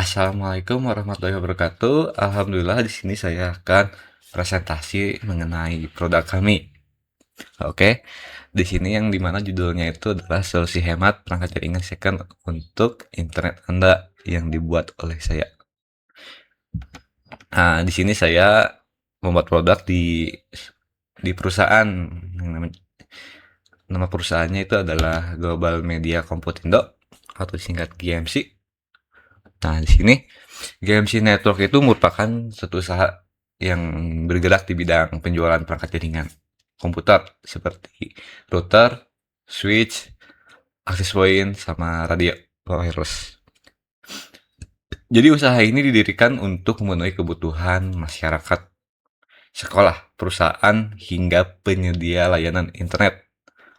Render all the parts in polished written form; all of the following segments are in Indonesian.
Assalamualaikum warahmatullahi wabarakatuh. Alhamdulillah di sini saya akan presentasi mengenai produk kami. Oke, di sini yang dimana judulnya itu adalah solusi hemat perangkat jaringan second untuk internet Anda yang dibuat oleh saya. Nah, di sini saya membuat produk di perusahaan yang nama perusahaannya itu adalah Global Media Komputindo atau singkat GMC. Nah, di sini GMC Network itu merupakan suatu usaha yang bergerak di bidang penjualan perangkat jaringan komputer seperti router, switch, access point, sama radio wireless. Jadi usaha ini didirikan untuk memenuhi kebutuhan masyarakat, sekolah, perusahaan, hingga penyedia layanan internet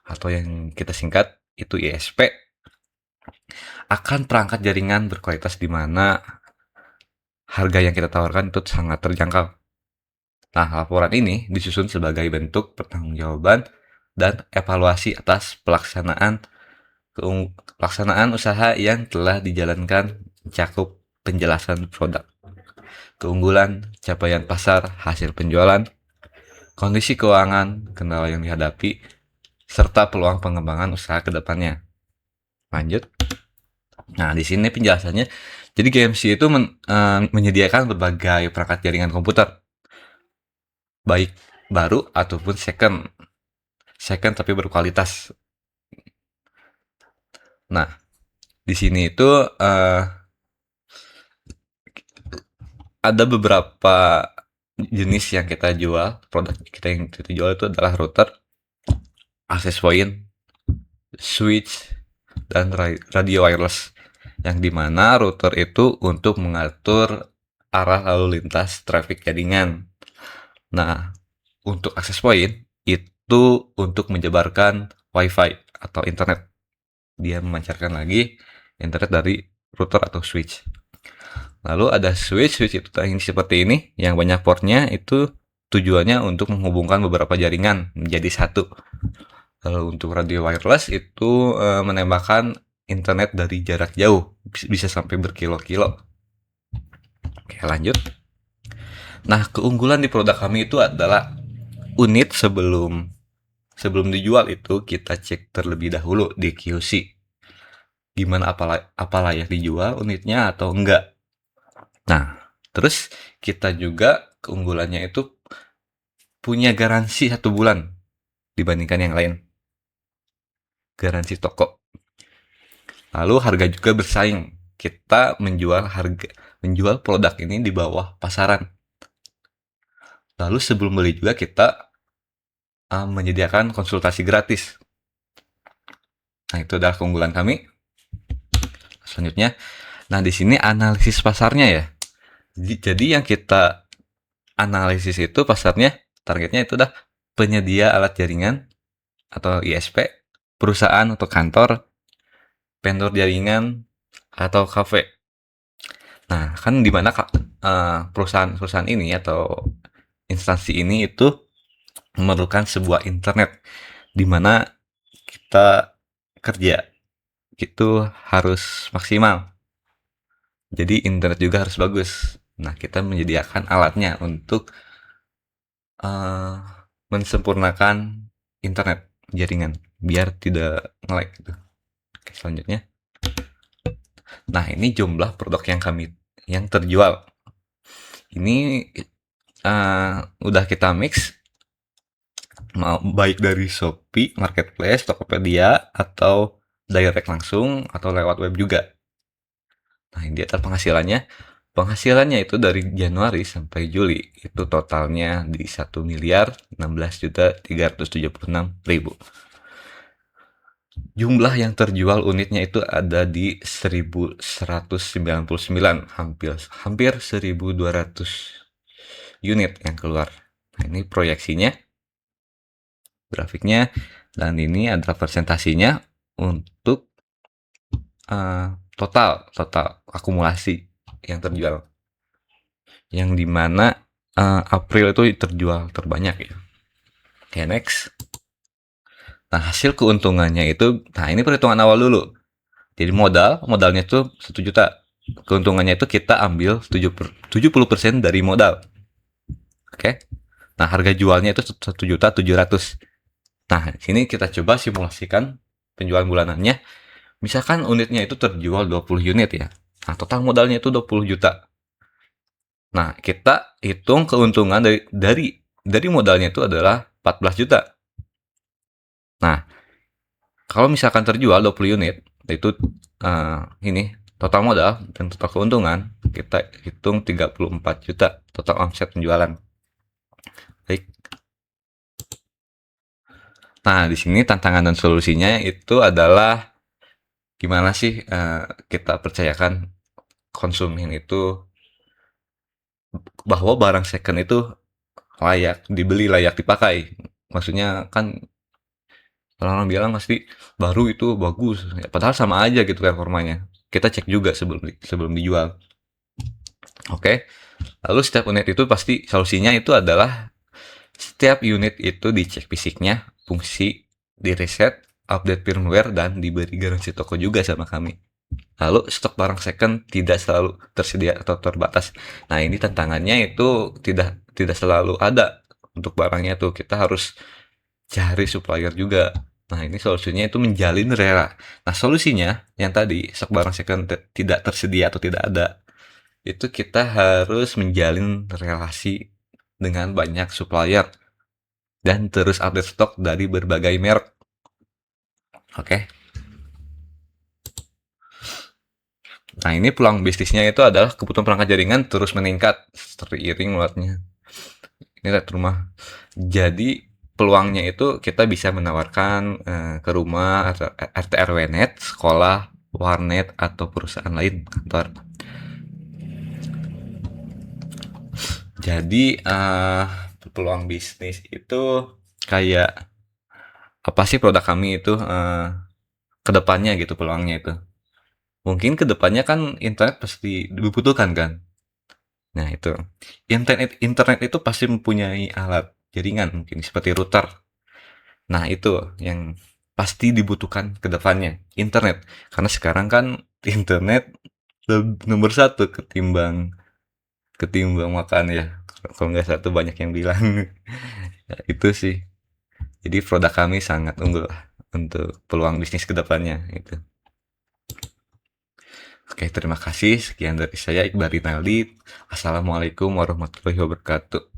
atau yang kita singkat itu ISP akan perangkat jaringan berkualitas di mana harga yang kita tawarkan itu sangat terjangkau. Nah, laporan ini disusun sebagai bentuk pertanggungjawaban dan evaluasi atas pelaksanaan usaha yang telah dijalankan, mencakup penjelasan produk, keunggulan, capaian pasar, hasil penjualan, kondisi keuangan, kendala yang dihadapi, serta peluang pengembangan usaha ke depannya. Lanjut. Nah, di sini penjelasannya. Jadi GMC itu menyediakan berbagai perangkat jaringan komputer, baik baru ataupun second tapi berkualitas. Nah, di sini itu ada beberapa jenis yang kita jual. Produk yang kita jual itu adalah router, access point, switch, dan radio wireless. Yang dimana router itu untuk mengatur arah lalu lintas traffic jaringan. Nah, untuk access point itu untuk menyebarkan wifi atau internet. Dia memancarkan lagi internet dari router atau switch. Lalu ada switch itu ini seperti ini, yang banyak portnya itu tujuannya untuk menghubungkan beberapa jaringan menjadi satu. Lalu untuk radio wireless itu menembakkan internet dari jarak jauh, bisa sampai berkilo-kilo. Oke, lanjut. Nah, keunggulan di produk kami itu adalah unit sebelum dijual itu kita cek terlebih dahulu di QC. Gimana apa layak dijual unitnya atau enggak. Nah, terus kita juga keunggulannya itu punya garansi 1 bulan dibandingkan yang lain. Garansi toko. Lalu harga juga bersaing. Kita menjual produk ini di bawah pasaran. Lalu sebelum beli juga kita menyediakan konsultasi gratis. Nah, itu adalah keunggulan kami. Selanjutnya, nah di sini analisis pasarnya ya. Jadi yang kita analisis itu pasarnya, targetnya itu adalah penyedia alat jaringan atau ISP, perusahaan atau kantor, vendor jaringan, atau kafe. Nah, kan di mana perusahaan ini atau instansi ini itu memerlukan sebuah internet di mana kita kerja itu harus maksimal. Jadi internet juga harus bagus. Nah, kita menyediakan alatnya untuk mensempurnakan internet jaringan biar tidak nge-lag gitu. Oke, selanjutnya. Nah, ini jumlah produk yang terjual. Ini udah kita mix, baik dari Shopee, Marketplace, Tokopedia, atau direct langsung, atau lewat web juga. Nah, ini data penghasilannya. Penghasilannya itu dari Januari sampai Juli itu totalnya di 1.016.376.000. Jumlah yang terjual unitnya itu ada di 1.199, hampir 1.200 unit yang keluar. Nah, ini proyeksinya, grafiknya, dan ini adalah presentasinya untuk total akumulasi yang terjual, yang dimana April itu terjual terbanyak ya. Oke, next. Nah, hasil keuntungannya itu, nah ini perhitungan awal dulu. Jadi modalnya itu 1 juta. keuntungannya itu kita ambil 70% dari modal. Oke. Nah, harga jualnya itu 1.700.000. Nah, sini kita coba simulasikan penjualan bulanannya. Misalkan unitnya itu terjual 20 unit ya. Nah, total modalnya itu 20 juta. Nah, kita hitung keuntungan dari modalnya itu adalah 14 juta. Nah, kalau misalkan terjual 20 unit, itu ini total modal dan total keuntungan kita hitung 34 juta total omset penjualan. Baik. Nah, di sini tantangan dan solusinya itu adalah gimana sih kita percayakan konsumen itu bahwa barang second itu layak dibeli, layak dipakai. Maksudnya kan orang-orang bilang pasti baru itu bagus, ya, padahal sama aja gitu performanya. Kita cek juga sebelum dijual. Oke, lalu setiap unit itu pasti solusinya itu adalah setiap unit itu dicek fisiknya, fungsi, di reset, update firmware, dan diberi garansi toko juga sama kami. Lalu stok barang second tidak selalu tersedia atau terbatas. Nah, ini tantangannya itu tidak tidak selalu ada untuk barangnya tuh. Kita harus cari supplier juga. Nah, ini solusinya itu menjalin rela. Nah, solusinya yang tadi stok barang second tidak tersedia atau tidak ada, itu kita harus menjalin relasi dengan banyak supplier dan terus update stok dari berbagai merek. Oke. Nah, ini peluang bisnisnya itu adalah kebutuhan perangkat jaringan terus meningkat seiring meluasnya internet rumah. Jadi peluangnya itu kita bisa menawarkan ke rumah atau RT RW net, sekolah, warnet atau perusahaan lain kantor. Jadi peluang bisnis itu kayak apa sih produk kami itu kedepannya gitu peluangnya itu. Mungkin kedepannya kan internet pasti dibutuhkan kan. Nah, itu. Internet itu pasti mempunyai alat jaringan mungkin seperti router. Nah, itu yang pasti dibutuhkan ke depannya, internet. Karena sekarang kan internet nomor satu ketimbang ketimbang makan ya. Kalau nggak satu banyak yang bilang. Ya, itu sih. Jadi produk kami sangat unggul lah untuk peluang bisnis ke depannya itu. Oke, terima kasih. Sekian dari saya Iqbal Rinaldi. Assalamualaikum warahmatullahi wabarakatuh.